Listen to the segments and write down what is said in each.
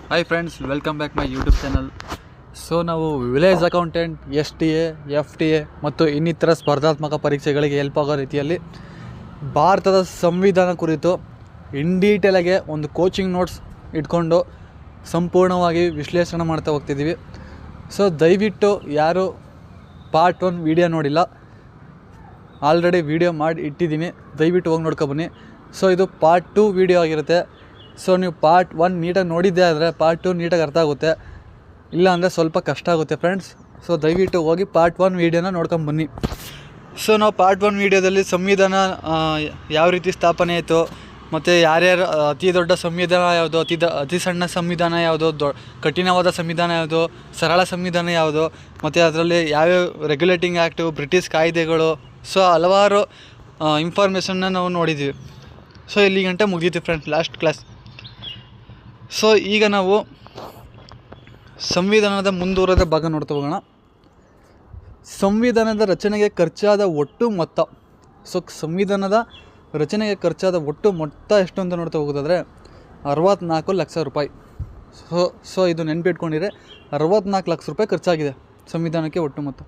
Hi friends, welcome back my YouTube channel. So ನಾವು village accountant, STA, FTA ಮತ್ತು ಇನ್ನಿತರ ಸ್ಪರ್ಧಾತ್ಮಕ ಪರೀಕ್ಷೆಗಳಿಗೆ ಹೆಲ್ಪ್ ಆಗೋ ರೀತಿಯಲ್ಲಿ ಭಾರತದ ಸಂವಿಧಾನ ಕುರಿತು ಇನ್ ಡೀಟೇಲಾಗೆ ಒಂದು ಕೋಚಿಂಗ್ ನೋಟ್ಸ್ ಇಟ್ಕೊಂಡು ಸಂಪೂರ್ಣವಾಗಿ ವಿಶ್ಲೇಷಣೆ ಮಾಡ್ತಾ ಹೋಗ್ತಿದ್ದೀವಿ. ಸೊ ದಯವಿಟ್ಟು ಯಾರು ಪಾರ್ಟ್ 1 ವೀಡಿಯೋ ನೋಡಿಲ್ಲ, ಆಲ್ರೆಡಿ ವೀಡಿಯೋ ಮಾಡಿ ಇಟ್ಟಿದ್ದೀನಿ, ದಯವಿಟ್ಟು ಹೋಗಿ ನೋಡ್ಕೊಬನ್ನಿ. ಸೊ ಇದು ಪಾರ್ಟ್ 2 ವೀಡಿಯೋ ಆಗಿರುತ್ತೆ. ಸೊ ನೀವು ಪಾರ್ಟ್ 1 ನೀಟಾಗಿ ನೋಡಿದ್ದೇ ಆದರೆ ಪಾರ್ಟ್ 2 ನೀಟಾಗಿ ಅರ್ಥ ಆಗುತ್ತೆ, ಇಲ್ಲ ಅಂದರೆ ಸ್ವಲ್ಪ ಕಷ್ಟ ಆಗುತ್ತೆ ಫ್ರೆಂಡ್ಸ್. ಸೊ ದಯವಿಟ್ಟು ಹೋಗಿ ಪಾರ್ಟ್ 1 ವೀಡಿಯೋನ ನೋಡ್ಕೊಂಬನ್ನಿ. ಸೊ ನಾವು ಪಾರ್ಟ್ 1 ವೀಡಿಯೋದಲ್ಲಿ ಸಂವಿಧಾನ ಯಾವ ರೀತಿ ಸ್ಥಾಪನೆ ಆಯಿತು, ಮತ್ತು ಯಾರ್ಯಾರು ಅತಿ ದೊಡ್ಡ ಸಂವಿಧಾನ ಯಾವುದು, ಅತಿ ಸಣ್ಣ ಸಂವಿಧಾನ ಯಾವುದು, ಕಠಿಣವಾದ ಸಂವಿಧಾನ ಯಾವುದು, ಸರಳ ಸಂವಿಧಾನ ಯಾವುದು, ಮತ್ತು ಅದರಲ್ಲಿ ಯಾವ್ಯಾವ ರೆಗ್ಯುಲೇಟಿಂಗ್ ಆ್ಯಕ್ಟು, ಬ್ರಿಟಿಷ್ ಕಾಯ್ದೆಗಳು, ಸೊ ಹಲವಾರು ಇನ್ಫಾರ್ಮೇಷನ್ನ ನಾವು ನೋಡಿದ್ದೀವಿ. ಸೊ ಇಲ್ಲಿ ಗಂಟೆ ಮುಗಿದಿತ್ತು ಫ್ರೆಂಡ್ಸ್ ಲಾಸ್ಟ್ ಕ್ಲಾಸ್. ಸೊ ಈಗ ನಾವು ಸಂವಿಧಾನದ ಮುಂದುವರೆದ ಭಾಗ ನೋಡ್ತಾ ಹೋಗೋಣ. ಸಂವಿಧಾನದ ರಚನೆಗೆ ಖರ್ಚಾದ ಒಟ್ಟು ಮೊತ್ತ. ಸೊ ಸಂವಿಧಾನದ ರಚನೆಗೆ ಖರ್ಚಾದ ಒಟ್ಟು ಮೊತ್ತ ಎಷ್ಟು ಅಂತ ನೋಡ್ತಾ ಹೋಗೋದಾದರೆ 64 ಲಕ್ಷ ರೂಪಾಯಿ. ಸೊ ಇದು ನೆನ್ಪಿಟ್ಕೊಂಡಿದ್ರೆ 64 ಲಕ್ಷ ರೂಪಾಯಿ ಖರ್ಚಾಗಿದೆ ಸಂವಿಧಾನಕ್ಕೆ ಒಟ್ಟು ಮೊತ್ತ.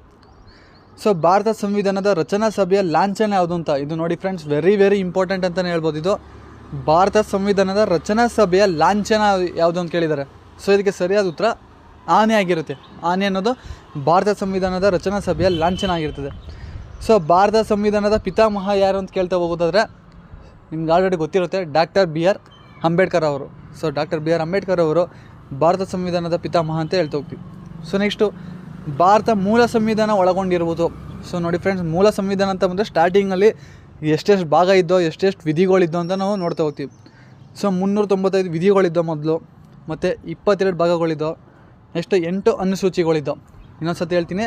ಸೊ ಭಾರತ ಸಂವಿಧಾನದ ರಚನಾ ಸಭೆಯ ಲಾಂಛನ ಯಾವುದು ಅಂತ, ಇದು ನೋಡಿ ಫ್ರೆಂಡ್ಸ್, ವೆರಿ ಇಂಪಾರ್ಟೆಂಟ್ ಅಂತಲೇ ಹೇಳ್ಬೋದು. ಇದು ಭಾರತ ಸಂವಿಧಾನದ ರಚನಾ ಸಭೆಯ ಲಾಂಛನ ಯಾವುದು ಅಂತ ಕೇಳಿದ್ದಾರೆ. ಸೊ ಇದಕ್ಕೆ ಸರಿಯಾದ ಉತ್ತರ ಆನೆ ಆಗಿರುತ್ತೆ. ಆನೆ ಅನ್ನೋದು ಭಾರತ ಸಂವಿಧಾನದ ರಚನಾ ಸಭೆಯ ಲಾಂಛನ ಆಗಿರ್ತದೆ. ಸೊ ಭಾರತ ಸಂವಿಧಾನದ ಪಿತಾಮಹ ಯಾರು ಅಂತ ಕೇಳ್ತಾ ಹೋಗೋದಾದರೆ ನಿಮ್ಗೆ ಆಲ್ರೆಡಿ ಗೊತ್ತಿರುತ್ತೆ, ಡಾಕ್ಟರ್ BR ಅಂಬೇಡ್ಕರ್ ಅವರು. ಸೊ ಡಾಕ್ಟರ್ BR ಅಂಬೇಡ್ಕರ್ ಅವರು ಭಾರತ ಸಂವಿಧಾನದ ಪಿತಾಮಹ ಅಂತ ಹೇಳ್ತಾ ಹೋಗ್ತೀವಿ. ಸೊ ನೆಕ್ಸ್ಟು ಭಾರತ ಮೂಲ ಸಂವಿಧಾನ ಒಳಗೊಂಡಿರುವುದು. ಸೊ ನೋಡಿ ಫ್ರೆಂಡ್ಸ್, ಮೂಲ ಸಂವಿಧಾನ ಅಂತ ಬಂದರೆ ಸ್ಟಾರ್ಟಿಂಗಲ್ಲಿ ಎಷ್ಟೆಷ್ಟು ಭಾಗ ಇದ್ದೋ, ಎಷ್ಟೆಷ್ಟು ವಿಧಿಗಳಿದ್ದೋ ಅಂತ ನಾವು ನೋಡ್ತಾ ಹೋಗ್ತೀವಿ. ಸೊ 395 ವಿಧಿಗಳಿದ್ದೋ ಮೊದಲು, ಮತ್ತು 22 ಭಾಗಗಳಿದ್ದೋ, ನೆಕ್ಸ್ಟ್ 8 ಅನುಸೂಚಿಗಳಿದ್ದೋ. ಇನ್ನೊಂದು ಸತಿ ಹೇಳ್ತೀನಿ,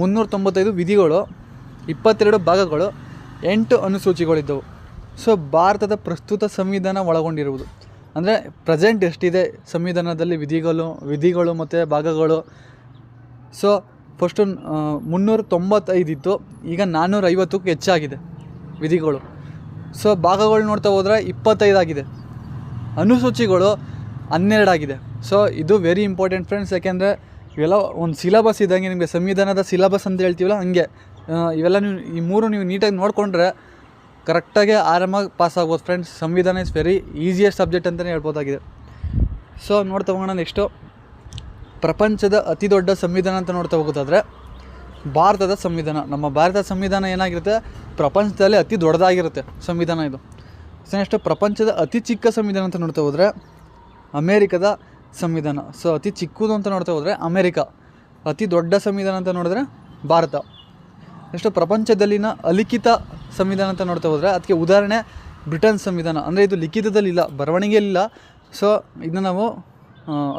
395 ವಿಧಿಗಳು, 22 ಭಾಗಗಳು, 8 ಅನುಸೂಚಿಗಳಿದ್ದವು. ಸೊ ಭಾರತದ ಪ್ರಸ್ತುತ ಸಂವಿಧಾನ ಒಳಗೊಂಡಿರುವುದು ಅಂದರೆ ಪ್ರೆಸೆಂಟ್ ಎಷ್ಟಿದೆ ಸಂವಿಧಾನದಲ್ಲಿ ವಿಧಿಗಳು ಮತ್ತು ಭಾಗಗಳು. ಸೊ ಫಸ್ಟು 395 ಇತ್ತು, ಈಗ 450ಕ್ಕೂ ಹೆಚ್ಚಾಗಿದೆ ವಿಧಿಗಳು. ಸೊ ಭಾಗಗಳು ನೋಡ್ತಾ ಹೋದರೆ 25 ಆಗಿದೆ, ಅನುಸೂಚಿಗಳು 12 ಆಗಿದೆ. ಸೊ ಇದು ವೆರಿ ಇಂಪಾರ್ಟೆಂಟ್ ಫ್ರೆಂಡ್ಸ್, ಯಾಕೆಂದರೆ ಇವೆಲ್ಲ ಒಂದು ಸಿಲಬಸ್ ಇದ್ದಂಗೆ, ನಿಮಗೆ ಸಂವಿಧಾನದ ಸಿಲಬಸ್ ಅಂತ ಹೇಳ್ತೀವಲ್ಲ ಹಂಗೆ. ಇವೆಲ್ಲ ನೀವು ನೀವು ನೀಟಾಗಿ ನೋಡಿಕೊಂಡ್ರೆ ಕರೆಕ್ಟಾಗಿ ಆರಾಮಾಗಿ ಪಾಸ್ ಆಗ್ಬೋದು ಫ್ರೆಂಡ್ಸ್. ಸಂವಿಧಾನ ಇಸ್ ವೆರಿ ಈಸಿಯೆಸ್ಟ್ ಸಬ್ಜೆಕ್ಟ್ ಅಂತಲೇ ಹೇಳ್ಬೋದಾಗಿದೆ. ಸೊ ನೋಡ್ತಾ ಹೋಗೋಣ. ನೆಕ್ಸ್ಟು ಪ್ರಪಂಚದ ಅತಿ ದೊಡ್ಡ ಸಂವಿಧಾನ ಅಂತ ನೋಡ್ತಾ ಹೋಗೋದಾದರೆ ಭಾರತದ ಸಂವಿಧಾನ. ನಮ್ಮ ಭಾರತದ ಸಂವಿಧಾನ ಏನಾಗಿರುತ್ತೆ, ಪ್ರಪಂಚದಲ್ಲಿ ಅತಿ ದೊಡ್ಡದಾಗಿರುತ್ತೆ ಸಂವಿಧಾನ ಇದು. ಸೊ ನೆಕ್ಸ್ಟು ಪ್ರಪಂಚದ ಅತಿ ಚಿಕ್ಕ ಸಂವಿಧಾನ ಅಂತ ನೋಡ್ತಾ ಹೋದರೆ ಅಮೇರಿಕದ ಸಂವಿಧಾನ. ಸೊ ಅತಿ ಚಿಕ್ಕದು ಅಂತ ನೋಡ್ತಾ ಹೋದರೆ ಅಮೇರಿಕ, ಅತಿ ದೊಡ್ಡ ಸಂವಿಧಾನ ಅಂತ ನೋಡಿದ್ರೆ ಭಾರತ. ನೆಕ್ಸ್ಟು ಪ್ರಪಂಚದಲ್ಲಿನ ಅಲಿಖಿತ ಸಂವಿಧಾನ ಅಂತ ನೋಡ್ತಾ ಹೋದರೆ ಅದಕ್ಕೆ ಉದಾಹರಣೆ ಬ್ರಿಟನ್ ಸಂವಿಧಾನ. ಅಂದರೆ ಇದು ಲಿಖಿತದಲ್ಲಿಲ್ಲ, ಬರವಣಿಗೆಯಲ್ಲಿಲ್ಲ. ಸೊ ಇದನ್ನು ನಾವು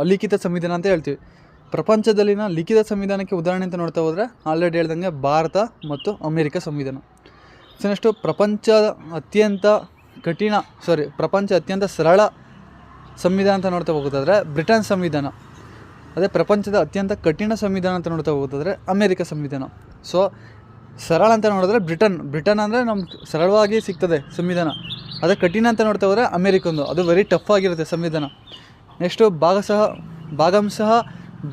ಅಲಿಖಿತ ಸಂವಿಧಾನ ಅಂತ ಹೇಳ್ತೀವಿ. ಪ್ರಪಂಚದಲ್ಲಿನ ಲಿಖಿತ ಸಂವಿಧಾನಕ್ಕೆ ಉದಾಹರಣೆ ಅಂತ ನೋಡ್ತಾ ಹೋದರೆ ಆಲ್ರೆಡಿ ಹೇಳ್ದಂಗೆ ಭಾರತ ಮತ್ತು ಅಮೇರಿಕ ಸಂವಿಧಾನ. ಸೊ ನೆಕ್ಸ್ಟು ಪ್ರಪಂಚ ಅತ್ಯಂತ ಸರಳ ಸಂವಿಧಾನ ಅಂತ ನೋಡ್ತಾ ಹೋಗೋದಾದರೆ ಬ್ರಿಟನ್ ಸಂವಿಧಾನ. ಅದೇ ಪ್ರಪಂಚದ ಅತ್ಯಂತ ಕಠಿಣ ಸಂವಿಧಾನ ಅಂತ ನೋಡ್ತಾ ಹೋಗೋದಾದರೆ ಅಮೇರಿಕ ಸಂವಿಧಾನ. ಸೊ ಸರಳ ಅಂತ ನೋಡಿದ್ರೆ ಬ್ರಿಟನ್ ಅಂದರೆ ನಮ್ಗೆ ಸರಳವಾಗಿ ಸಿಗ್ತದೆ ಸಂವಿಧಾನ. ಅದೇ ಕಠಿಣ ಅಂತ ನೋಡ್ತಾ ಹೋದರೆ ಅಮೇರಿಕಂದು, ಅದು ವೆರಿ ಟಫ್ ಆಗಿರುತ್ತೆ ಸಂವಿಧಾನ. ನೆಕ್ಸ್ಟು ಭಾಗಂಶಃ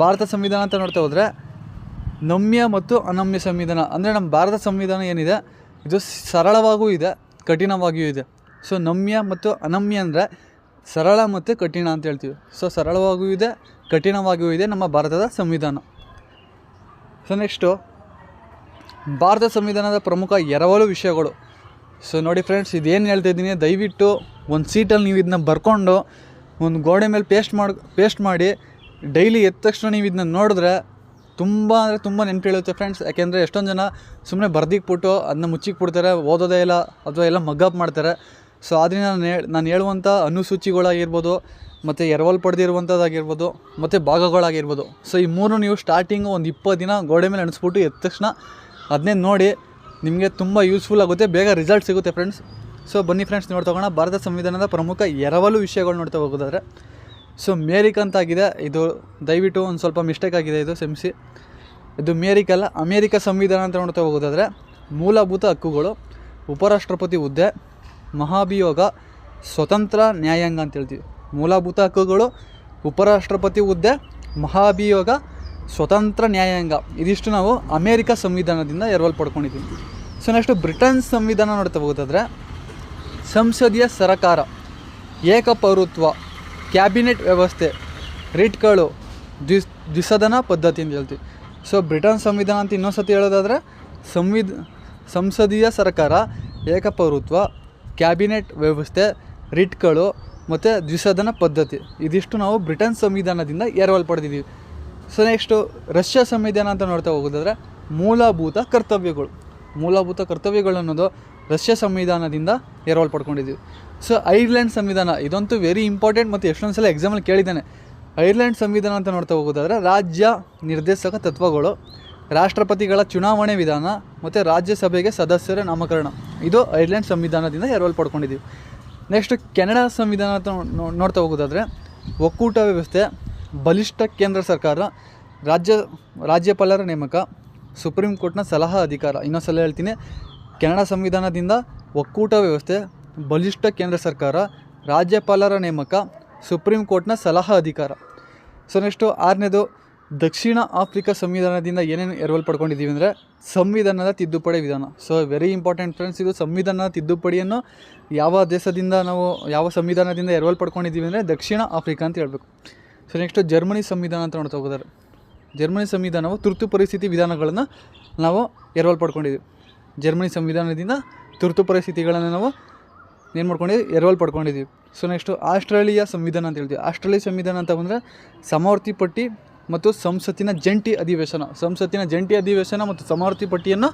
ಭಾರತ ಸಂವಿಧಾನ ಅಂತ ನೋಡ್ತಾ ಹೋದರೆ ನಮ್ಯ ಮತ್ತು ಅನಮ್ಯ ಸಂವಿಧಾನ. ಅಂದರೆ ನಮ್ಮ ಭಾರತ ಸಂವಿಧಾನ ಏನಿದೆ ಇದು ಸರಳವಾಗೂ ಇದೆ, ಕಠಿಣವಾಗಿಯೂ ಇದೆ. ಸೊ ನಮ್ಯ ಮತ್ತು ಅನಮ್ಯ ಅಂದರೆ ಸರಳ ಮತ್ತು ಕಠಿಣ ಅಂತ ಹೇಳ್ತೀವಿ. ಸೊ ಸರಳವಾಗಿಯೂ ಇದೆ, ಕಠಿಣವಾಗಿಯೂ ಇದೆ ನಮ್ಮ ಭಾರತದ ಸಂವಿಧಾನ. ಸೊ ನೆಕ್ಸ್ಟು ಭಾರತ ಸಂವಿಧಾನದ ಪ್ರಮುಖ ಎರವಲು ವಿಷಯಗಳು. ಸೊ ನೋಡಿ ಫ್ರೆಂಡ್ಸ್, ಇದೇನು ಹೇಳ್ತಾ ಇದ್ದೀನಿ, ದಯವಿಟ್ಟು ಒಂದು ಸೀಟಲ್ಲಿ ನೀವು ಇದನ್ನ ಬರ್ಕೊಂಡು ಒಂದು ಗೋಡೆ ಮೇಲೆ ಪೇಸ್ಟ್ ಮಾಡಿ ಡೈಲಿ ಎದ್ದ ತಕ್ಷಣ ನೀವು ಇದನ್ನ ನೋಡಿದ್ರೆ ತುಂಬ ನೆನಪಿಡುತ್ತೆ ಫ್ರೆಂಡ್ಸ್. ಯಾಕೆಂದರೆ ಎಷ್ಟೊಂದು ಜನ ಸುಮ್ಮನೆ ಬರ್ದಿಕ್ಬಿಟ್ಟು ಅದನ್ನ ಮುಚ್ಚಿಕ್ಬಿಡ್ತಾರೆ, ಓದೋದೇ ಇಲ್ಲ ಅಥವಾ ಎಲ್ಲ ಮಗ್ಗಪ್ ಮಾಡ್ತಾರೆ. ಸೊ ಆದ್ದರಿಂದ ನಾನು ಹೇಳುವಂಥ ಅನುಸೂಚಿಗಳಾಗಿರ್ಬೋದು, ಮತ್ತು ಎರವಲು ಪಡೆದಿರುವಂಥದ್ದಾಗಿರ್ಬೋದು, ಮತ್ತು ಭಾಗಗಳಾಗಿರ್ಬೋದು. ಸೊ ಈ ಮೂರು ನೀವು ಸ್ಟಾರ್ಟಿಂಗು ಒಂದು 20 ದಿನ ಗೋಡೆ ಮೇಲೆ ಅನಿಸ್ಬಿಟ್ಟು ಎದ್ದ ತಕ್ಷಣ ಅದನ್ನೇ ನೋಡಿ, ನಿಮಗೆ ತುಂಬ ಯೂಸ್ಫುಲ್ ಆಗುತ್ತೆ, ಬೇಗ ರಿಸಲ್ಟ್ ಸಿಗುತ್ತೆ ಫ್ರೆಂಡ್ಸ್. ಸೊ ಬನ್ನಿ ಫ್ರೆಂಡ್ಸ್, ನೋಡ್ತಾ ಹೋಗೋಣ ಭಾರತ ಸಂವಿಧಾನದ ಪ್ರಮುಖ ಎರವಲು ವಿಷಯಗಳು ನೋಡ್ತಾ ಹೋಗೋದಾದರೆ. ಸೊ ಮೇರಿಕ್ ಅಂತಾಗಿದೆ, ಇದು ದಯವಿಟ್ಟು ಒಂದು ಸ್ವಲ್ಪ ಮಿಸ್ಟೇಕ್ ಆಗಿದೆ, ಇದು ಕ್ಷಮಿಸಿ. ಇದು ಮೇರಿಕಲ್ಲ, ಅಮೇರಿಕ ಸಂವಿಧಾನ ಅಂತ ನೋಡ್ತಾ ಹೋಗೋದಾದರೆ ಮೂಲಭೂತ ಹಕ್ಕುಗಳು, ಉಪರಾಷ್ಟ್ರಪತಿ ಹುದ್ದೆ, ಮಹಾಭಿಯೋಗ, ಸ್ವತಂತ್ರ ನ್ಯಾಯಾಂಗ ಅಂತ ಹೇಳ್ತೀವಿ. ಮೂಲಭೂತ ಹಕ್ಕುಗಳು, ಉಪರಾಷ್ಟ್ರಪತಿ ಹುದ್ದೆ, ಮಹಾಭಿಯೋಗ, ಸ್ವತಂತ್ರ ನ್ಯಾಯಾಂಗ, ಇದಿಷ್ಟು ನಾವು ಅಮೇರಿಕ ಸಂವಿಧಾನದಿಂದ ಎರವಲು ಪಡ್ಕೊಂಡಿದ್ದೀವಿ. ಸೊ ನೆಕ್ಸ್ಟು ಬ್ರಿಟನ್ ಸಂವಿಧಾನ ನೋಡ್ತಾ ಹೋಗೋದಾದರೆ ಸಂಸದೀಯ ಸರಕಾರ, ಏಕಪೌರತ್ವ, ಕ್ಯಾಬಿನೆಟ್ ವ್ಯವಸ್ಥೆ, ರಿಟ್ಗಳು, ದ್ವಿಸದನ ಪದ್ಧತಿ ಅಂತ ಹೇಳ್ತೀವಿ. ಸೊ ಬ್ರಿಟನ್ ಸಂವಿಧಾನ ಅಂತ ಇನ್ನೊಂದು ಸತಿ ಹೇಳೋದಾದರೆ ಸಂಸದೀಯ ಸರ್ಕಾರ, ಏಕಪೌರತ್ವ, ಕ್ಯಾಬಿನೆಟ್ ವ್ಯವಸ್ಥೆ, ರಿಟ್ಗಳು ಮತ್ತು ದ್ವಿಸದನ ಪದ್ಧತಿ, ಇದಿಷ್ಟು ನಾವು ಬ್ರಿಟನ್ ಸಂವಿಧಾನದಿಂದ ಎರವಲು ಪಡೆದಿದ್ದೀವಿ. ಸೊ ನೆಕ್ಸ್ಟು ರಷ್ಯಾ ಸಂವಿಧಾನ ಅಂತ ನೋಡ್ತಾ ಹೋಗೋದಾದರೆ ಮೂಲಭೂತ ಕರ್ತವ್ಯಗಳು ಅನ್ನೋದು ರಷ್ಯಾ ಸಂವಿಧಾನದಿಂದ ಎರವಲು ಪಡ್ಕೊಂಡಿದ್ದೀವಿ. ಸೊ ಐರ್ಲೆಂಡ್ ಸಂವಿಧಾನ, ಇದಂತೂ ವೆರಿ ಇಂಪಾರ್ಟೆಂಟ್ ಮತ್ತು ಎಷ್ಟೊಂದು ಸಲ ಎಕ್ಸಾಮಲ್ಲಿ ಕೇಳಿದ್ದಾನೆ. ಐರ್ಲೆಂಡ್ ಸಂವಿಧಾನ ಅಂತ ನೋಡ್ತಾ ಹೋಗೋದಾದರೆ ರಾಜ್ಯ ನಿರ್ದೇಶಕ ತತ್ವಗಳು, ರಾಷ್ಟ್ರಪತಿಗಳ ಚುನಾವಣೆ ವಿಧಾನ ಮತ್ತು ರಾಜ್ಯಸಭೆಗೆ ಸದಸ್ಯರ ನಾಮಕರಣ, ಇದು ಐರ್ಲೆಂಡ್ ಸಂವಿಧಾನದಿಂದ ಎರವಲು ಪಡ್ಕೊಂಡಿದ್ದೀವಿ. ನೆಕ್ಸ್ಟ್ ಕೆನಡಾ ಸಂವಿಧಾನ ಅಂತ ನೋಡ್ತಾ ಹೋಗೋದಾದರೆ ಒಕ್ಕೂಟ ವ್ಯವಸ್ಥೆ, ಬಲಿಷ್ಠ ಕೇಂದ್ರ ಸರ್ಕಾರ, ರಾಜ್ಯಪಾಲರ ನೇಮಕ, ಸುಪ್ರೀಂ ಕೋರ್ಟ್ನ ಸಲಹಾ ಅಧಿಕಾರ. ಇನ್ನೊಂದ್ಸಲ ಹೇಳ್ತೀನಿ, ಕೆನಡಾ ಸಂವಿಧಾನದಿಂದ ಒಕ್ಕೂಟ ವ್ಯವಸ್ಥೆ, ಬಲಿಷ್ಠ ಕೇಂದ್ರ ಸರ್ಕಾರ, ರಾಜ್ಯಪಾಲರ ನೇಮಕ, ಸುಪ್ರೀಂ ಕೋರ್ಟ್ನ ಸಲಹಾ ಅಧಿಕಾರ. ಸೊ ನೆಕ್ಸ್ಟು 6ನೇದು ದಕ್ಷಿಣ ಆಫ್ರಿಕಾ ಸಂವಿಧಾನದಿಂದ ಏನೇನು ಎರವಲು ಪಡ್ಕೊಂಡಿದ್ದೀವಿ ಅಂದರೆ ಸಂವಿಧಾನದ ತಿದ್ದುಪಡಿ ವಿಧಾನ. ಸೊ ವೆರಿ ಇಂಪಾರ್ಟೆಂಟ್ ಫ್ರೆಂಡ್ಸ್, ಇದು ಸಂವಿಧಾನದ ತಿದ್ದುಪಡಿಯನ್ನು ಯಾವ ದೇಶದಿಂದ ನಾವು ಯಾವ ಸಂವಿಧಾನದಿಂದ ಎರವಲು ಪಡ್ಕೊಂಡಿದ್ದೀವಿ ಅಂದರೆ ದಕ್ಷಿಣ ಆಫ್ರಿಕಾ ಅಂತ ಹೇಳ್ಬೇಕು. ಸೊ ನೆಕ್ಸ್ಟು ಜರ್ಮನಿ ಸಂವಿಧಾನ ಅಂತ ನೋಡ್ತಾ ಹೋಗೋದಾರೆ, ಜರ್ಮನಿ ಸಂವಿಧಾನವು ತುರ್ತು ಪರಿಸ್ಥಿತಿ ವಿಧಾನಗಳನ್ನು ನಾವು ಎರವಲು ಪಡ್ಕೊಂಡಿದ್ದೀವಿ. ಜರ್ಮನಿ ಸಂವಿಧಾನದಿಂದ ತುರ್ತು ಪರಿಸ್ಥಿತಿಗಳನ್ನು ನಾವು ಏನು ಮಾಡ್ಕೊಂಡಿದ್ದೀವಿ, ಎರವಲು ಪಡ್ಕೊಂಡಿದ್ದೀವಿ. ಸೊ ನೆಕ್ಸ್ಟು ಆಸ್ಟ್ರೇಲಿಯಾ ಸಂವಿಧಾನ ಅಂತ ಹೇಳ್ತೀವಿ. ಆಸ್ಟ್ರೇಲಿಯಾ ಸಂವಿಧಾನ ಅಂತ ಬಂದರೆ ಸಮವರ್ತಿ ಪಟ್ಟಿ ಮತ್ತು ಸಂಸತ್ತಿನ ಜಂಟಿ ಅಧಿವೇಶನ ಮತ್ತು ಸಮವರ್ತಿ ಪಟ್ಟಿಯನ್ನು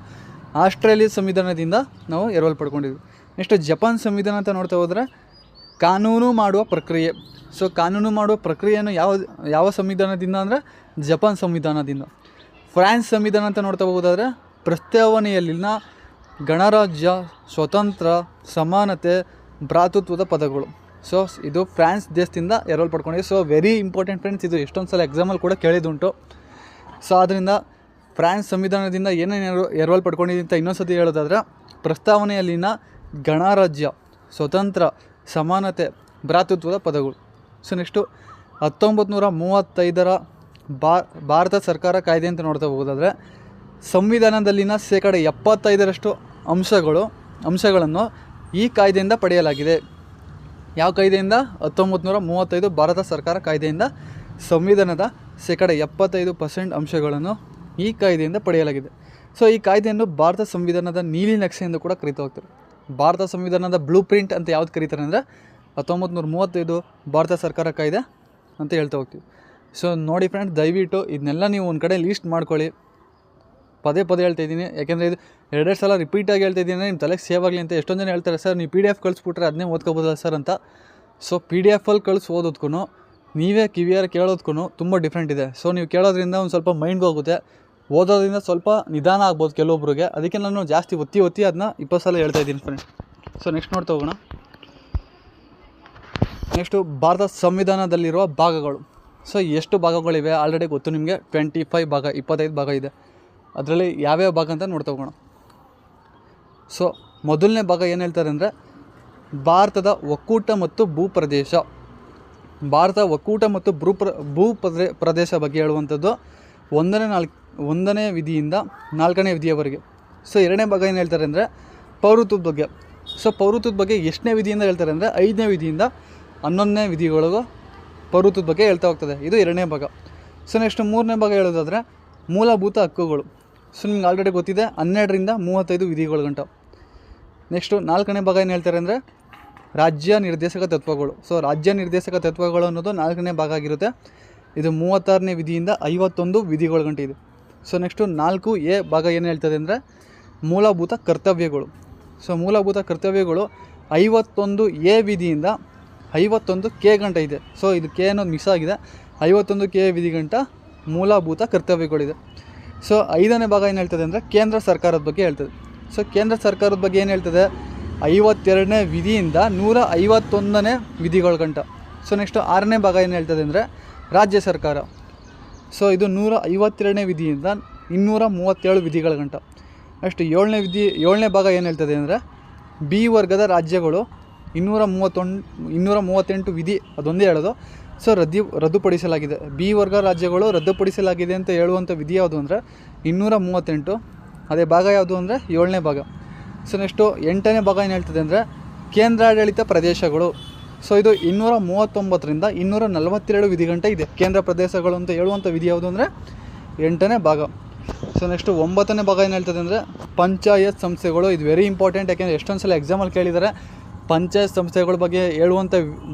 ಆಸ್ಟ್ರೇಲಿಯಾ ಸಂವಿಧಾನದಿಂದ ನಾವು ಎರವಲು ಪಡ್ಕೊಂಡಿದ್ದೀವಿ. ನೆಕ್ಸ್ಟ್ ಜಪಾನ್ ಸಂವಿಧಾನ ಅಂತ ನೋಡ್ತಾ ಹೋದರೆ ಕಾನೂನು ಮಾಡುವ ಪ್ರಕ್ರಿಯೆ. ಸೊ ಕಾನೂನು ಮಾಡುವ ಪ್ರಕ್ರಿಯೆಯನ್ನು ಯಾವ ಸಂವಿಧಾನದಿಂದ ಅಂದರೆ ಜಪಾನ್ ಸಂವಿಧಾನದಿಂದ. ಫ್ರಾನ್ಸ್ ಸಂವಿಧಾನ ಅಂತ ನೋಡ್ತಾ ಹೋಗೋದಾದರೆ ಪ್ರಸ್ತಾವನೆಯಲ್ಲಿನ ಗಣರಾಜ್ಯ, ಸ್ವತಂತ್ರ, ಸಮಾನತೆ, ಭ್ರಾತೃತ್ವದ ಪದಗಳು. ಸೊ ಇದು ಫ್ರಾನ್ಸ್ ದೇಶದಿಂದ ಎರವಲು ಪಡ್ಕೊಂಡಿದೆ. ಸೊ ವೆರಿ ಇಂಪಾರ್ಟೆಂಟ್ ಫ್ರೆಂಡ್ಸ್, ಇದು ಎಷ್ಟೊಂದು ಸಲ ಎಕ್ಸಾಮಲ್ಲಿ ಕೂಡ ಕೇಳಿದುಂಟು. ಸೊ ಆದ್ದರಿಂದ ಫ್ರಾನ್ಸ್ ಸಂವಿಧಾನದಿಂದ ಏನೇನು ಎರವಲು ಪಡ್ಕೊಂಡಿದೆ ಅಂತ ಇನ್ನೊಂದು ಸತಿ ಹೇಳೋದಾದರೆ ಪ್ರಸ್ತಾವನೆಯಲ್ಲಿನ ಗಣರಾಜ್ಯ, ಸ್ವತಂತ್ರ, ಸಮಾನತೆ, ಭ್ರಾತೃತ್ವದ ಪದಗಳು. ಸೊ ನೆಕ್ಸ್ಟು 1935 ಭಾರತ ಸರ್ಕಾರ ಕಾಯ್ದೆ ಅಂತ ನೋಡ್ತಾ ಹೋಗೋದಾದರೆ ಸಂವಿಧಾನದಲ್ಲಿನ 75% ಅಂಶಗಳನ್ನು ಈ ಕಾಯ್ದೆಯಿಂದ ಪಡೆಯಲಾಗಿದೆ. ಯಾವ ಕಾಯ್ದೆಯಿಂದ? 1935 ಭಾರತ ಸರ್ಕಾರ ಕಾಯ್ದೆಯಿಂದ ಸಂವಿಧಾನದ 75% ಅಂಶಗಳನ್ನು ಈ ಕಾಯ್ದೆಯಿಂದ ಪಡೆಯಲಾಗಿದೆ. ಸೊ ಈ ಕಾಯ್ದೆಯನ್ನು ಭಾರತ ಸಂವಿಧಾನದ ನೀಲಿ ನಕ್ಷೆ ಎಂದು ಕೂಡ ಕರೀತಾ ಹೋಗ್ತಾರೆ. ಭಾರತ ಸಂವಿಧಾನದ ಬ್ಲೂ ಪ್ರಿಂಟ್ ಅಂತ ಯಾವ್ದು ಕರೀತಾರೆ ಅಂದರೆ 1935 ಭಾರತ ಸರ್ಕಾರ ಕಾಯ್ದೆ ಅಂತ ಹೇಳ್ತಾ ಹೋಗ್ತೀವಿ. ಸೊ ನೋಡಿ ಫ್ರೆಂಡ್ಸ್, ದಯವಿಟ್ಟು ಇದನ್ನೆಲ್ಲ ನೀವು ಒಂದು ಕಡೆ ಲೀಸ್ಟ್ ಮಾಡ್ಕೊಳ್ಳಿ. ಪದೇ ಹೇಳ್ತಾ ಇದ್ದೀನಿ, ಯಾಕೆಂದರೆ ಇದು 2 ಸಲ ರಿಪೀಟಾಗಿ ಹೇಳ್ತಾ ಇದ್ದೀನಿ, ನಿಮ್ಮ ತಲೆಗೆ ಸೇವ್ ಆಗಲಿ ಅಂತ. ಎಷ್ಟೊಂದು ಜನ ಹೇಳ್ತಾರೆ, ಸರ್ ನೀವು PDF ಕಳಿಸ್ಬಿಟ್ರೆ ಅದನ್ನೇ ಓದ್ಕೋಬೋದಲ್ಲ ಸರ್ ಅಂತ. ಸೊ PDF ಕಳಿಸಿ ಓದೋದಕ್ಕೂ ನೀವೇ ಕಿವಿಯಾರ ಕೇಳೋದಕ್ಕೂ ತುಂಬ ಡಿಫ್ರೆಂಟ್ ಇದೆ. ಸೊ ನೀವು ಕೇಳೋದ್ರಿಂದ ಒಂದು ಸ್ವಲ್ಪ ಮೈಂಡ್ಗೆ ಹೋಗುತ್ತೆ, ಓದೋದ್ರಿಂದ ಸ್ವಲ್ಪ ನಿಧಾನ ಆಗ್ಬೋದು ಕೆಲವೊಬ್ರಿಗೆ. ಅದಕ್ಕೆ ನಾನು ಜಾಸ್ತಿ ಒತ್ತಿ ಅದನ್ನ 20 ಸಲ ಹೇಳ್ತಾ ಇದ್ದೀನಿ ಫ್ರೆಂಡ್. ಸೊ ನೆಕ್ಸ್ಟ್ ನೋಡ್ತಾ ಹೋಗೋಣ. ನೆಕ್ಸ್ಟು ಭಾರತ ಸಂವಿಧಾನದಲ್ಲಿರುವ ಭಾಗಗಳು. ಸೊ ಎಷ್ಟು ಭಾಗಗಳಿವೆ ಆಲ್ರೆಡಿ ಗೊತ್ತು ನಿಮಗೆ, 25 ಭಾಗ ಇದೆ. ಅದರಲ್ಲಿ ಯಾವ್ಯಾವ ಭಾಗ ಅಂತ ನೋಡ್ತಾ ಹೋಗೋಣ. ಸೊ ಮೊದಲನೇ ಭಾಗ ಏನು ಹೇಳ್ತಾರೆ ಅಂದರೆ ಭಾರತದ ಒಕ್ಕೂಟ ಮತ್ತು ಭೂಪ್ರದೇಶ. ಭಾರತ ಒಕ್ಕೂಟ ಮತ್ತು ಪ್ರದೇಶ ಬಗ್ಗೆ ಹೇಳುವಂಥದ್ದು 1ನೇ ವಿಧಿಯಿಂದ 4ನೇ ವಿಧಿಯವರೆಗೆ. ಸೊ 2ನೇ ಭಾಗ ಏನು ಹೇಳ್ತಾರೆ ಅಂದರೆ ಪೌರತ್ವದ ಬಗ್ಗೆ. ಸೊ ಪೌರತ್ವದ ಬಗ್ಗೆ ಎಷ್ಟನೇ ವಿಧಿಯಿಂದ ಹೇಳ್ತಾರೆ ಅಂದರೆ 5ನೇ ವಿಧಿಯಿಂದ 11ನೇ ವಿಧಿಗಳಿಗೂ ಪೌರತ್ವದ ಬಗ್ಗೆ ಹೇಳ್ತಾ ಹೋಗ್ತದೆ. ಇದು 2ನೇ ಭಾಗ. ಸೊ ನೆಕ್ಸ್ಟ್ 3ನೇ ಭಾಗ ಹೇಳೋದಾದರೆ ಮೂಲಭೂತ ಹಕ್ಕುಗಳು. ಸೊ ನಿಮ್ಗೆ ಆಲ್ರೆಡಿ ಗೊತ್ತಿದೆ, 12ರಿಂದ 35 ವಿಧಿಗಳ ಗಂಟ. ನೆಕ್ಸ್ಟು 4ನೇ ಭಾಗ ಏನು ಹೇಳ್ತಾರೆ ಅಂದರೆ ರಾಜ್ಯ ನಿರ್ದೇಶಕ ತತ್ವಗಳು. ಸೊ ರಾಜ್ಯ ನಿರ್ದೇಶಕ ತತ್ವಗಳು ಅನ್ನೋದು 4ನೇ ಭಾಗ ಆಗಿರುತ್ತೆ. ಇದು 36ನೇ ವಿಧಿಯಿಂದ 51 ವಿಧಿಗಳ ಗಂಟೆ ಇದೆ. ಸೊ ನೆಕ್ಸ್ಟು 4A ಭಾಗ ಏನು ಹೇಳ್ತದೆ ಅಂದರೆ ಮೂಲಭೂತ ಕರ್ತವ್ಯಗಳು. ಸೊ ಮೂಲಭೂತ ಕರ್ತವ್ಯಗಳು 51A ವಿಧಿಯಿಂದ 51K ಗಂಟ ಇದೆ. ಸೊ ಇದು K ಅನ್ನೋದು ಮಿಸ್ ಆಗಿದೆ. 51K ವಿಧಿ ಗಂಟ ಮೂಲಭೂತ ಕರ್ತವ್ಯಗಳಿದೆ. ಸೊ 5ನೇ ಭಾಗ ಏನು ಹೇಳ್ತದೆ ಅಂದರೆ ಕೇಂದ್ರ ಸರ್ಕಾರದ ಬಗ್ಗೆ ಹೇಳ್ತದೆ. ಸೊ ಕೇಂದ್ರ ಸರ್ಕಾರದ ಬಗ್ಗೆ ಏನು ಹೇಳ್ತದೆ 52ನೇ ವಿಧಿಯಿಂದ 151ನೇ ವಿಧಿಗಳ ಗಂಟ. ಸೊ ನೆಕ್ಸ್ಟು 6ನೇ ಭಾಗ ಏನು ಹೇಳ್ತದೆ ಅಂದರೆ ರಾಜ್ಯ ಸರ್ಕಾರ. ಸೊ ಇದು 152ನೇ ವಿಧಿಯಿಂದ 237 ವಿಧಿಗಳ ಗಂಟ. ನೆಕ್ಸ್ಟ್ 7ನೇ ಭಾಗ ಏನು ಹೇಳ್ತದೆ ಅಂದರೆ B ವರ್ಗದ ರಾಜ್ಯಗಳು 238 ವಿಧಿ, ಅದೊಂದೇ ಹೇಳೋದು. ಸೊ ರದ್ದುಪಡಿಸಲಾಗಿದೆ. ಬಿ ವರ್ಗ ರಾಜ್ಯಗಳು ರದ್ದುಪಡಿಸಲಾಗಿದೆ ಅಂತ ಹೇಳುವಂಥ ವಿಧಿ ಯಾವುದು ಅಂದರೆ 238. ಅದೇ ಭಾಗ ಯಾವುದು ಅಂದರೆ 7ನೇ ಭಾಗ. ಸೊ ನೆಕ್ಸ್ಟು 8ನೇ ಭಾಗ ಏನು ಹೇಳ್ತದೆ ಅಂದರೆ ಕೇಂದ್ರಾಡಳಿತ ಪ್ರದೇಶಗಳು. ಸೊ ಇದು 239ರಿಂದ 242 ವಿಧಿಗಂಟೆ ಇದೆ. ಕೇಂದ್ರ ಪ್ರದೇಶಗಳು ಅಂತ ಹೇಳುವಂಥ ವಿಧಿ ಯಾವುದು ಅಂದರೆ 8ನೇ ಭಾಗ. ಸೊ ನೆಕ್ಸ್ಟು 9ನೇ ಭಾಗ ಏನು ಹೇಳ್ತದೆ ಅಂದರೆ ಪಂಚಾಯತ್ ಸಂಸ್ಥೆಗಳು. ಇದು ವೆರಿ ಇಂಪಾರ್ಟೆಂಟ್, ಯಾಕೆಂದರೆ ಎಷ್ಟೊಂದು ಸಲ ಎಕ್ಸಾಮಲ್ಲಿ ಕೇಳಿದ್ದಾರೆ. ಪಂಚಾಯತ್ ಸಂಸ್ಥೆಗಳ ಬಗ್ಗೆ ಹೇಳುವಂಥ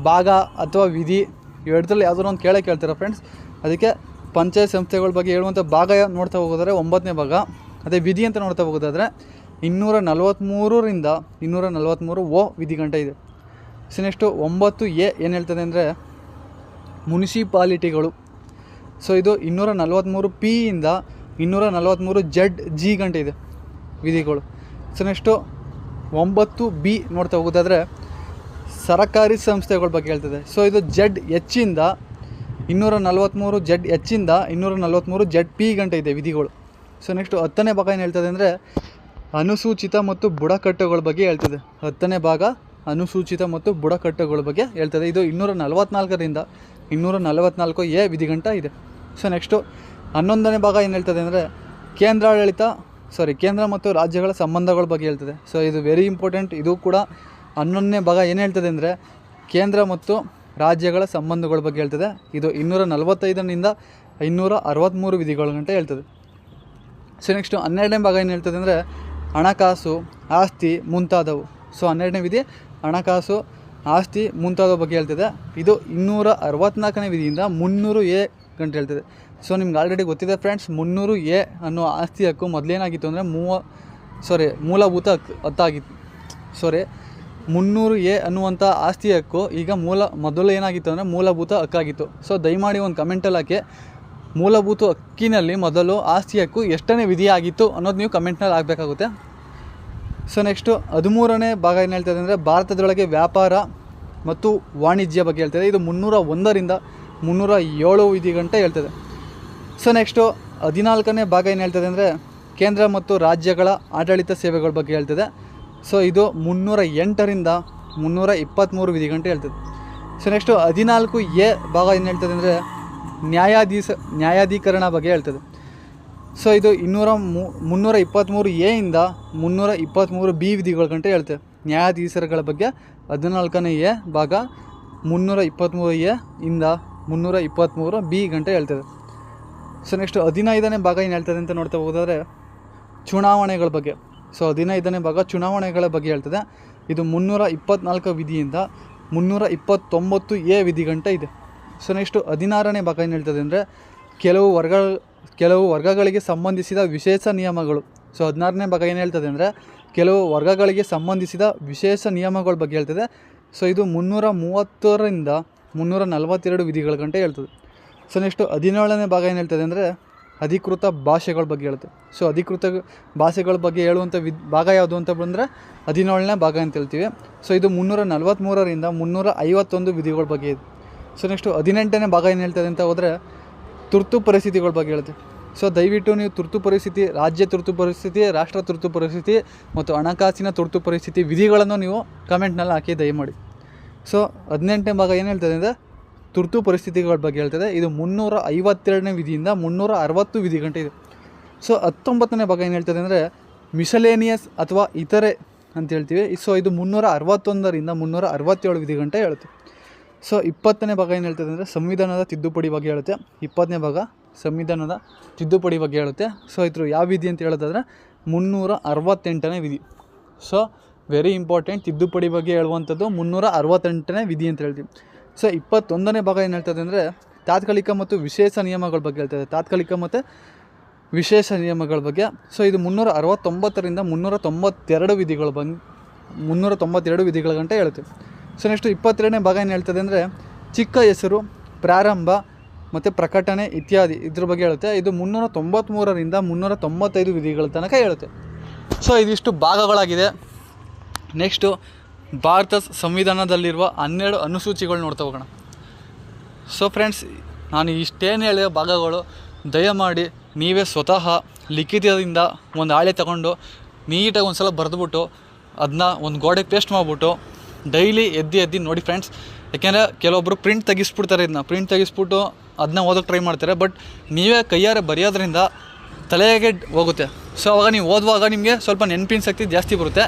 ಭಾಗ ಅಥವಾ ವಿಧಿ ಇವೆರಡರಲ್ಲಿ ಯಾವುದೋ ಒಂದು ಕೇಳ್ತಾರೆ ಫ್ರೆಂಡ್ಸ್. ಅದಕ್ಕೆ ಪಂಚಾಯತ್ ಸಂಸ್ಥೆಗಳ ಬಗ್ಗೆ ಹೇಳುವಂಥ ಭಾಗ ನೋಡ್ತಾ ಹೋಗೋದಾದ್ರೆ 9ನೇ ಭಾಗ. ಅದೇ ವಿಧಿ ಅಂತ ನೋಡ್ತಾ ಹೋಗೋದಾದರೆ 243ರಿಂದ 243 ವಿಧಿಗಂಟೆ ಇದೆ. ಸೊ ನೆಕ್ಸ್ಟು 9A ಏನು ಹೇಳ್ತದೆ ಅಂದರೆ ಮುನ್ಸಿಪಾಲಿಟಿಗಳು. ಸೊ ಇದು 243P ಇಂದ 243Z ಗಂಟೆ ಇದೆ ವಿಧಿಗಳು. ಸೊ ನೆಕ್ಸ್ಟು 9B ನೋಡ್ತಾ ಹೋಗೋದಾದರೆ ಸರಕಾರಿ ಸಂಸ್ಥೆಗಳ ಬಗ್ಗೆ ಹೇಳ್ತದೆ. ಸೊ ಇದು ZH ಇಂದ 243ZH ಇಂದ 243ZP ಗಂಟೆ ಇದೆ ವಿಧಿಗಳು. ಸೊ ನೆಕ್ಸ್ಟು 10ನೇ ಭಾಗ ಏನು ಹೇಳ್ತದೆ ಅಂದರೆ ಅನುಸೂಚಿತ ಮತ್ತು ಬುಡಕಟ್ಟುಗಳ ಬಗ್ಗೆ ಹೇಳ್ತದೆ. 10ನೇ ಭಾಗ ಅನುಸೂಚಿತ ಮತ್ತು ಬುಡಕಟ್ಟುಗಳ ಬಗ್ಗೆ ಹೇಳ್ತದೆ. ಇದು 244ರಿಂದ 244A ವಿಧಿಗಂಟ ಇದೆ. ಸೊ ನೆಕ್ಸ್ಟು 11ನೇ ಭಾಗ ಏನು ಹೇಳ್ತದೆ ಅಂದರೆ ಕೇಂದ್ರ ಮತ್ತು ರಾಜ್ಯಗಳ ಸಂಬಂಧಗಳ ಬಗ್ಗೆ ಹೇಳ್ತದೆ. ಸೊ ಇದು ವೆರಿ ಇಂಪಾರ್ಟೆಂಟ್. ಇದು ಕೂಡ 11ನೇ ಭಾಗ ಏನು ಹೇಳ್ತದೆ ಅಂದರೆ ಕೇಂದ್ರ ಮತ್ತು ರಾಜ್ಯಗಳ ಸಂಬಂಧಗಳ ಬಗ್ಗೆ ಹೇಳ್ತದೆ. ಇದು 245ರಿಂದ 563 ವಿಧಿಗಳ ಗಂಟೆ ಹೇಳ್ತದೆ. ಸೊ ನೆಕ್ಸ್ಟು 12ನೇ ಭಾಗ ಏನು ಹೇಳ್ತದೆ ಅಂದರೆ ಹಣಕಾಸು, ಆಸ್ತಿ ಮುಂತಾದವು. ಸೊ 12ನೇ ವಿಧಿ ಹಣಕಾಸು, ಆಸ್ತಿ ಮುಂತಾದವು ಬಗ್ಗೆ ಹೇಳ್ತದೆ. ಇದು 264ನೇ ವಿಧಿಯಿಂದ 300A ಗಂಟೆ ಹೇಳ್ತದೆ. ಸೊ ನಿಮ್ಗೆ ಆಲ್ರೆಡಿ ಗೊತ್ತಿದೆ ಫ್ರೆಂಡ್ಸ್, 300A ಅನ್ನೋ ಆಸ್ತಿ ಹಕ್ಕು ಮೊದಲೇನಾಗಿತ್ತು ಅಂದರೆ ಮೂಲಭೂತ ಹಕ್ಕಾಗಿತ್ತು. 300A ಅನ್ನುವಂಥ ಆಸ್ತಿ ಹಕ್ಕು ಈಗ ಮೊದಲು ಏನಾಗಿತ್ತು ಅಂದರೆ ಮೂಲಭೂತ ಹಕ್ಕಾಗಿತ್ತು. ಸೊ ದಯಮಾಡಿ ಒಂದು ಕಮೆಂಟಲ್ಲಿ ಹಾಕಿ, ಮೂಲಭೂತ ಹಕ್ಕಿನಲ್ಲಿ ಮೊದಲು ಆಸ್ತಿ ಹಕ್ಕು ಎಷ್ಟನೇ ವಿಧಿ ಆಗಿತ್ತು ಅನ್ನೋದು ನೀವು ಕಮೆಂಟ್ನಲ್ಲಿ ಹಾಕಬೇಕಾಗುತ್ತೆ. ಸೊ ನೆಕ್ಸ್ಟು 13ನೇ ಭಾಗ ಏನು ಹೇಳ್ತದೆ ಅಂದರೆ ಭಾರತದೊಳಗೆ ವ್ಯಾಪಾರ ಮತ್ತು ವಾಣಿಜ್ಯ ಬಗ್ಗೆ ಹೇಳ್ತದೆ. ಇದು 301ರಿಂದ 307 ವಿಧಿಗಂಟೆ ಹೇಳ್ತದೆ. ಸೊ ನೆಕ್ಸ್ಟು 14ನೇ ಭಾಗ ಏನು ಹೇಳ್ತದೆ ಅಂದರೆ ಕೇಂದ್ರ ಮತ್ತು ರಾಜ್ಯಗಳ ಆಡಳಿತ ಸೇವೆಗಳ ಬಗ್ಗೆ ಹೇಳ್ತದೆ. ಸೊ ಇದು 308ರಿಂದ 323 ವಿಧಿಗಂಟೆ ಹೇಳ್ತದೆ. ಸೊ ನೆಕ್ಸ್ಟು 14A ಭಾಗ ಏನು ಹೇಳ್ತದೆ ಅಂದರೆ ನ್ಯಾಯಾಧೀಕರಣ ಬಗ್ಗೆ ಹೇಳ್ತದೆ. ಸೊ ಇದು 323A ಇಂದ 323B ವಿಧಿಗಳ ಗಂಟೆ ಹೇಳ್ತದೆ. ನ್ಯಾಯಾಧೀಶರುಗಳ ಬಗ್ಗೆ 14ನೇ ಭಾಗ 323A ಇಂದ 323B ಗಂಟೆ ಹೇಳ್ತದೆ. ಸೊ ನೆಕ್ಸ್ಟ್ 15ನೇ ಭಾಗ ಏನು ಹೇಳ್ತದೆ ಅಂತ ನೋಡ್ತಾ ಹೋಗೋದಾದರೆ ಚುನಾವಣೆಗಳ ಬಗ್ಗೆ. ಸೊ 15ನೇ ಭಾಗ ಚುನಾವಣೆಗಳ ಬಗ್ಗೆ ಹೇಳ್ತದೆ. ಇದು 324 ವಿಧಿಯಿಂದ 329A ವಿಧಿ ಗಂಟೆ ಇದೆ. ಸೊ ನೆಕ್ಸ್ಟು 16ನೇ ಭಾಗ ಏನು ಹೇಳ್ತದೆ ಅಂದರೆ ಕೆಲವು ವರ್ಗಗಳಿಗೆ ಸಂಬಂಧಿಸಿದ ವಿಶೇಷ ನಿಯಮಗಳು. ಸೊ 16ನೇ ಭಾಗ ಏನು ಹೇಳ್ತದೆ ಅಂದರೆ ಕೆಲವು ವರ್ಗಗಳಿಗೆ ಸಂಬಂಧಿಸಿದ ವಿಶೇಷ ನಿಯಮಗಳ ಬಗ್ಗೆ ಹೇಳ್ತದೆ. ಸೊ ಇದು 330ರಿಂದ 342 ವಿಧಿಗಳ ಗಂಟೆ ಹೇಳ್ತದೆ. ಸೊ ನೆಕ್ಸ್ಟು 17ನೇ ಭಾಗ ಏನು ಹೇಳ್ತದೆ ಅಂದರೆ ಅಧಿಕೃತ ಭಾಷೆಗಳ ಬಗ್ಗೆ ಹೇಳುತ್ತೆ. ಸೊ ಅಧಿಕೃತ ಭಾಷೆಗಳ ಬಗ್ಗೆ ಹೇಳುವಂಥ ಭಾಗ ಯಾವುದು ಅಂತ ಬಂದರೆ 17ನೇ ಭಾಗ ಅಂತ ಹೇಳ್ತೀವಿ. ಸೊ ಇದು 343ರಿಂದ 351 ವಿಧಿಗಳ ಬಗ್ಗೆ ಇದೆ. ಸೊ ನೆಕ್ಸ್ಟು 18ನೇ ಭಾಗ ಏನು ಹೇಳ್ತದೆ ಅಂತ ಹೋದರೆ ತುರ್ತು ಪರಿಸ್ಥಿತಿಗಳ ಬಗ್ಗೆ ಹೇಳುತ್ತೆ. ಸೊ ದಯವಿಟ್ಟು ನೀವು ತುರ್ತು ಪರಿಸ್ಥಿತಿ, ರಾಜ್ಯ ತುರ್ತು ಪರಿಸ್ಥಿತಿ, ರಾಷ್ಟ್ರ ತುರ್ತು ಪರಿಸ್ಥಿತಿ ಮತ್ತು ಹಣಕಾಸಿನ ತುರ್ತು ಪರಿಸ್ಥಿತಿ ವಿಧಿಗಳನ್ನು ನೀವು ಕಮೆಂಟ್ನಲ್ಲಿ ಹಾಕಿ ದಯಮಾಡಿ. ಸೊ 18ನೇ ಭಾಗ ಏನು ಹೇಳ್ತದೆ ಅಂದರೆ ತುರ್ತು ಪರಿಸ್ಥಿತಿಗಳ ಬಗ್ಗೆ ಹೇಳ್ತದೆ. ಇದು 352ನೇ ವಿಧಿಯಿಂದ 360 ವಿಧಿ ಗಂಟೆ ಇದೆ. ಸೊ 19ನೇ ಭಾಗ ಏನು ಹೇಳ್ತದೆ ಅಂದರೆ ಮಿಸಲೇನಿಯಸ್ ಅಥವಾ ಇತರೆ ಅಂತ ಹೇಳ್ತೀವಿ. ಸೊ ಇದು 361ರಿಂದ 367 ವಿಧಿ ಗಂಟೆ ಹೇಳುತ್ತೆ. ಸೊ 20ನೇ ಭಾಗ ಏನು ಹೇಳ್ತದೆ ಅಂದರೆ ಸಂವಿಧಾನದ ತಿದ್ದುಪಡಿ ಬಗ್ಗೆ ಹೇಳುತ್ತೆ. 20ನೇ ಭಾಗ ಸಂವಿಧಾನದ ತಿದ್ದುಪಡಿ ಬಗ್ಗೆ ಹೇಳುತ್ತೆ. ಸೊ ಇದ್ರ ಯಾವ ವಿಧಿ ಅಂತ ಹೇಳೋದಾದರೆ 368ನೇ ವಿಧಿ. ಸೊ ವೆರಿ ಇಂಪಾರ್ಟೆಂಟ್, ತಿದ್ದುಪಡಿ ಬಗ್ಗೆ ಹೇಳುವಂಥದ್ದು 368ನೇ ವಿಧಿ ಅಂತ ಹೇಳ್ತೀವಿ. ಸೊ 21ನೇ ಭಾಗ ಏನು ಹೇಳ್ತದೆ ಅಂದರೆ ತಾತ್ಕಾಲಿಕ ಮತ್ತು ವಿಶೇಷ ನಿಯಮಗಳ ಬಗ್ಗೆ ಹೇಳ್ತದೆ. ತಾತ್ಕಾಲಿಕ ಮತ್ತು ವಿಶೇಷ ನಿಯಮಗಳ ಬಗ್ಗೆ. ಸೊ ಇದು 369ರಿಂದ 392 ವಿಧಿಗಳು 392 ವಿಧಿಗಳ ಗಂಟೆ ಹೇಳುತ್ತೆ. ಸೊ ನೆಕ್ಸ್ಟ್ 22ನೇ ಭಾಗ ಏನು ಹೇಳ್ತದೆ ಅಂದರೆ ಚಿಕ್ಕ ಹೆಸರು, ಪ್ರಾರಂಭ ಮತ್ತು ಪ್ರಕಟಣೆ ಇತ್ಯಾದಿ ಇದ್ರ ಬಗ್ಗೆ ಹೇಳುತ್ತೆ. ಇದು 393ರಿಂದ 395 ವಿಧಿಗಳ ತನಕ ಹೇಳುತ್ತೆ. ಸೊ ಇದಿಷ್ಟು ಭಾಗಗಳಾಗಿದೆ. ನೆಕ್ಸ್ಟು ಭಾರತ ಸಂವಿಧಾನದಲ್ಲಿರುವ 12 ಅನುಸೂಚಿಗಳು ನೋಡ್ತಾ ಹೋಗೋಣ. ಸೊ ಫ್ರೆಂಡ್ಸ್, ನಾನು ಇಷ್ಟೇನು ಹೇಳಿದ ಭಾಗಗಳು ದಯಮಾಡಿ ನೀವೇ ಸ್ವತಃ ಲಿಖಿತದಿಂದ ಒಂದು ಹಾಳೆ ತಗೊಂಡು ನೀಟಾಗಿ ಒಂದು ಸಲ ಬರೆದುಬಿಟ್ಟು ಅದನ್ನ ಒಂದು ಗೋಡೆಗೆ ಪೇಸ್ಟ್ ಮಾಡಿಬಿಟ್ಟು ಡೈಲಿ ಎದ್ದು ನೋಡಿ ಫ್ರೆಂಡ್ಸ್. ಯಾಕೆಂದರೆ ಕೆಲವೊಬ್ಬರು ಪ್ರಿಂಟ್ ತೆಗಿಸ್ಬಿಡ್ತಾರೆ, ಇದನ್ನ ಪ್ರಿಂಟ್ ತೆಗಿಸ್ಬಿಟ್ಟು ಅದನ್ನ ಓದೋಕ್ಕೆ ಟ್ರೈ ಮಾಡ್ತಾರೆ. ಬಟ್ ನೀವೇ ಕೈಯಾರೆ ಬರೆಯೋದ್ರಿಂದ ತಲೆಗೆ ಹೋಗುತ್ತೆ. ಸೊ ಅವಾಗ ನೀವು ಓದುವಾಗ ನಿಮಗೆ ಸ್ವಲ್ಪ ನೆನಪಿನ ಶಕ್ತಿ ಜಾಸ್ತಿ ಬರುತ್ತೆ.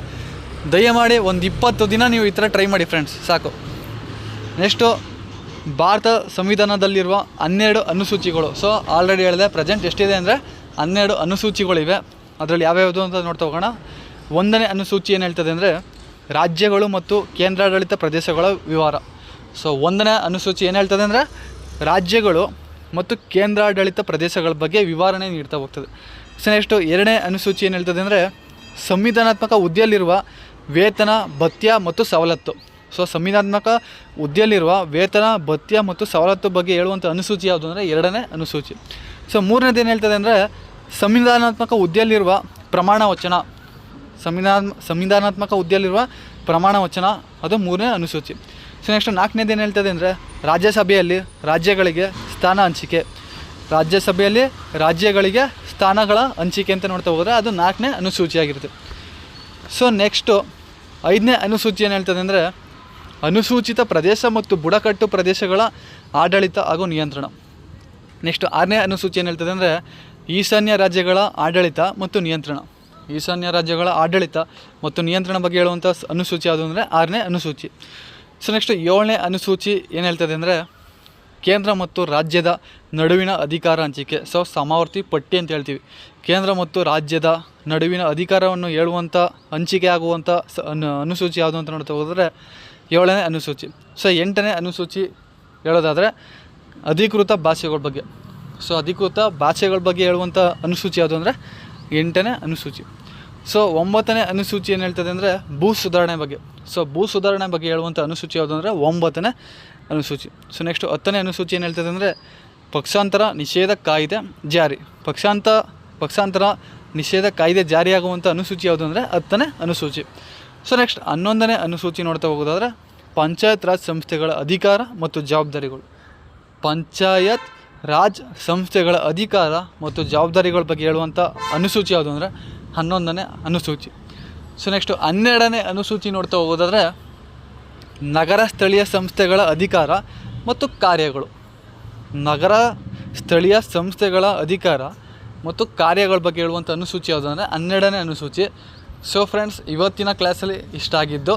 ದಯಮಾಡಿ ಒಂದು 20 ದಿನ ನೀವು ಈ ಥರ ಟ್ರೈ ಮಾಡಿ ಫ್ರೆಂಡ್ಸ್, ಸಾಕು. ನೆಕ್ಸ್ಟು ಭಾರತ ಸಂವಿಧಾನದಲ್ಲಿರುವ 12 ಅನುಸೂಚಿಗಳು. ಸೊ ಆಲ್ರೆಡಿ ಹೇಳಿದೆ, ಪ್ರೆಸೆಂಟ್ ಎಷ್ಟಿದೆ ಅಂದರೆ 12 ಅನುಸೂಚಿಗಳಿವೆ. ಅದರಲ್ಲಿ ಯಾವ್ಯಾವುದು ಅಂತ ನೋಡ್ತಾ ಹೋಗೋಣ. 1ನೇ ಅನುಸೂಚಿ ಏನು ಹೇಳ್ತದೆ ಅಂದರೆ ರಾಜ್ಯಗಳು ಮತ್ತು ಕೇಂದ್ರಾಡಳಿತ ಪ್ರದೇಶಗಳ ವಿವರ. ಸೊ 1ನೇ ಅನುಸೂಚಿ ಏನು ಹೇಳ್ತದೆ ಅಂದರೆ ರಾಜ್ಯಗಳು ಮತ್ತು ಕೇಂದ್ರಾಡಳಿತ ಪ್ರದೇಶಗಳ ಬಗ್ಗೆ ವಿವರಣೆ ನೀಡ್ತಾ ಹೋಗ್ತದೆ. ಸೊ ನೆಕ್ಸ್ಟು 2ನೇ ಅನುಸೂಚಿ ಏನು ಹೇಳ್ತದೆ ಅಂದರೆ ಸಂವಿಧಾನಾತ್ಮಕ ಹುದ್ದೆಯಲ್ಲಿರುವ ವೇತನ, ಭತ್ಯೆ ಮತ್ತು ಸವಲತ್ತು. ಸೊ ಸಂವಿಧಾನಾತ್ಮಕ ಹುದ್ದೆಯಲ್ಲಿರುವ ವೇತನ, ಭತ್ಯೆ ಮತ್ತು ಸವಲತ್ತು ಬಗ್ಗೆ ಹೇಳುವಂಥ ಅನುಸೂಚಿ ಯಾವುದು ಅಂದರೆ 2ನೇ ಅನುಸೂಚಿ. ಸೊ 3ನೇದು ಏನು ಹೇಳ್ತದೆ ಅಂದರೆ ಸಂವಿಧಾನಾತ್ಮಕ ಹುದ್ದೆಯಲ್ಲಿರುವ ಪ್ರಮಾಣ ವಚನ. ಸಂವಿಧಾನಾತ್ಮಕ ಹುದ್ದೆಯಲ್ಲಿರುವ ಪ್ರಮಾಣ ವಚನ, ಅದು 3ನೇ ಅನುಸೂಚಿ. ಸೊ ನೆಕ್ಸ್ಟ್ 4ನೇದು ಏನು ಹೇಳ್ತದೆ ಅಂದರೆ ರಾಜ್ಯಸಭೆಯಲ್ಲಿ ರಾಜ್ಯಗಳಿಗೆ ಸ್ಥಾನ ಹಂಚಿಕೆ. ರಾಜ್ಯಸಭೆಯಲ್ಲಿ ರಾಜ್ಯಗಳಿಗೆ ಸ್ಥಾನಗಳ ಹಂಚಿಕೆ ಅಂತ ನೋಡ್ತಾ ಹೋದರೆ ಅದು 4ನೇ ಅನುಸೂಚಿಯಾಗಿರುತ್ತೆ. ಸೊ ನೆಕ್ಸ್ಟು 5ನೇ ಅನುಸೂಚಿ ಏನು ಹೇಳ್ತದೆ ಅಂದರೆ ಅನುಸೂಚಿತ ಪ್ರದೇಶ ಮತ್ತು ಬುಡಕಟ್ಟು ಪ್ರದೇಶಗಳ ಆಡಳಿತ ಹಾಗೂ ನಿಯಂತ್ರಣ. ನೆಕ್ಸ್ಟ್ 6ನೇ ಅನುಸೂಚಿ ಏನು ಹೇಳ್ತದೆ ಅಂದರೆ ಈಶಾನ್ಯ ರಾಜ್ಯಗಳ ಆಡಳಿತ ಮತ್ತು ನಿಯಂತ್ರಣ. ಈಶಾನ್ಯ ರಾಜ್ಯಗಳ ಆಡಳಿತ ಮತ್ತು ನಿಯಂತ್ರಣ ಬಗ್ಗೆ ಹೇಳುವಂಥ ಅನುಸೂಚಿ ಯಾವುದು ಅಂದರೆ 6ನೇ ಅನುಸೂಚಿ. ಸೊ ನೆಕ್ಸ್ಟ್ 7ನೇ ಅನುಸೂಚಿ ಏನು ಹೇಳ್ತದೆ ಅಂದರೆ ಕೇಂದ್ರ ಮತ್ತು ರಾಜ್ಯದ ನಡುವಿನ ಅಧಿಕಾರ ಹಂಚಿಕೆ. ಸೊ ಸಮಾವರ್ತಿ ಪಟ್ಟಿ ಅಂತ ಹೇಳ್ತೀವಿ. ಕೇಂದ್ರ ಮತ್ತು ರಾಜ್ಯದ ನಡುವಿನ ಅಧಿಕಾರವನ್ನು ಹೇಳುವಂಥ ಹಂಚಿಕೆ ಆಗುವಂಥ ಅನುಸೂಚಿ ಯಾವುದು ಅಂತ ನೋಡ್ತಾ ಹೋದರೆ 7ನೇ ಅನುಸೂಚಿ. ಸೊ 8ನೇ ಅನುಸೂಚಿ ಹೇಳೋದಾದರೆ ಅಧಿಕೃತ ಭಾಷೆಗಳ ಬಗ್ಗೆ. ಸೊ ಅಧಿಕೃತ ಭಾಷೆಗಳ ಬಗ್ಗೆ ಹೇಳುವಂಥ ಅನುಸೂಚಿ ಯಾವುದು ಅಂದರೆ 8ನೇ ಅನುಸೂಚಿ. ಸೊ 9ನೇ ಅನುಸೂಚಿ ಏನು ಹೇಳ್ತದೆ ಅಂದರೆ ಭೂ ಸುಧಾರಣೆ ಬಗ್ಗೆ. ಸೊ ಭೂ ಸುಧಾರಣೆ ಬಗ್ಗೆ ಹೇಳುವಂಥ ಅನುಸೂಚಿ ಯಾವುದು ಅಂದರೆ 9ನೇ ಅನುಸೂಚಿ. ಸೊ ನೆಕ್ಸ್ಟ್ 10ನೇ ಅನುಸೂಚಿ ಏನು ಹೇಳ್ತದೆ ಅಂದರೆ ಪಕ್ಷಾಂತರ ನಿಷೇಧ ಕಾಯ್ದೆ ಜಾರಿ. ಪಕ್ಷಾಂತರ ನಿಷೇಧ ಕಾಯ್ದೆ ಜಾರಿಯಾಗುವಂಥ ಅನುಸೂಚಿ ಯಾವುದು ಅಂದರೆ 10ನೇ ಅನುಸೂಚಿ. ಸೊ ನೆಕ್ಸ್ಟ್ 11ನೇ ಅನುಸೂಚಿ ನೋಡ್ತಾ ಹೋಗೋದಾದರೆ ಪಂಚಾಯತ್ ರಾಜ್ ಸಂಸ್ಥೆಗಳ ಅಧಿಕಾರ ಮತ್ತು ಜವಾಬ್ದಾರಿಗಳು. ಪಂಚಾಯತ್ ರಾಜ್ ಸಂಸ್ಥೆಗಳ ಅಧಿಕಾರ ಮತ್ತು ಜವಾಬ್ದಾರಿಗಳ ಬಗ್ಗೆ ಹೇಳುವಂಥ ಅನುಸೂಚಿ ಯಾವುದು ಅಂದರೆ 11ನೇ ಅನುಸೂಚಿ. ಸೊ ನೆಕ್ಸ್ಟು 12ನೇ ಅನುಸೂಚಿ ನೋಡ್ತಾ ಹೋಗೋದಾದರೆ ನಗರ ಸ್ಥಳೀಯ ಸಂಸ್ಥೆಗಳ ಅಧಿಕಾರ ಮತ್ತು ಕಾರ್ಯಗಳು. ನಗರ ಸ್ಥಳೀಯ ಸಂಸ್ಥೆಗಳ ಅಧಿಕಾರ ಮತ್ತು ಕಾರ್ಯಗಳ ಬಗ್ಗೆ ಹೇಳುವಂಥ ಅನುಸೂಚಿ ಯಾವುದು ಅಂದರೆ 12ನೇ ಅನುಸೂಚಿ. ಸೊ ಫ್ರೆಂಡ್ಸ್, ಇವತ್ತಿನ ಕ್ಲಾಸಲ್ಲಿ ಇಷ್ಟ ಆಗಿದ್ದು.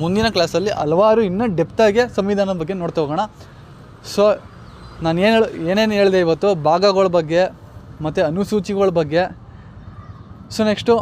ಮುಂದಿನ ಕ್ಲಾಸಲ್ಲಿ ಹಲವಾರು ಇನ್ನೂ ಡೆಪ್ತಾಗಿ ಸಂವಿಧಾನದ ಬಗ್ಗೆ ನೋಡ್ತಾ ಹೋಗೋಣ. ಸೊ ನಾನು ಏನೇನು ಹೇಳಿದೆ ಇವತ್ತು ಭಾಗಗಳ ಬಗ್ಗೆ ಮತ್ತು ಅನುಸೂಚಿಗಳ ಬಗ್ಗೆ. So next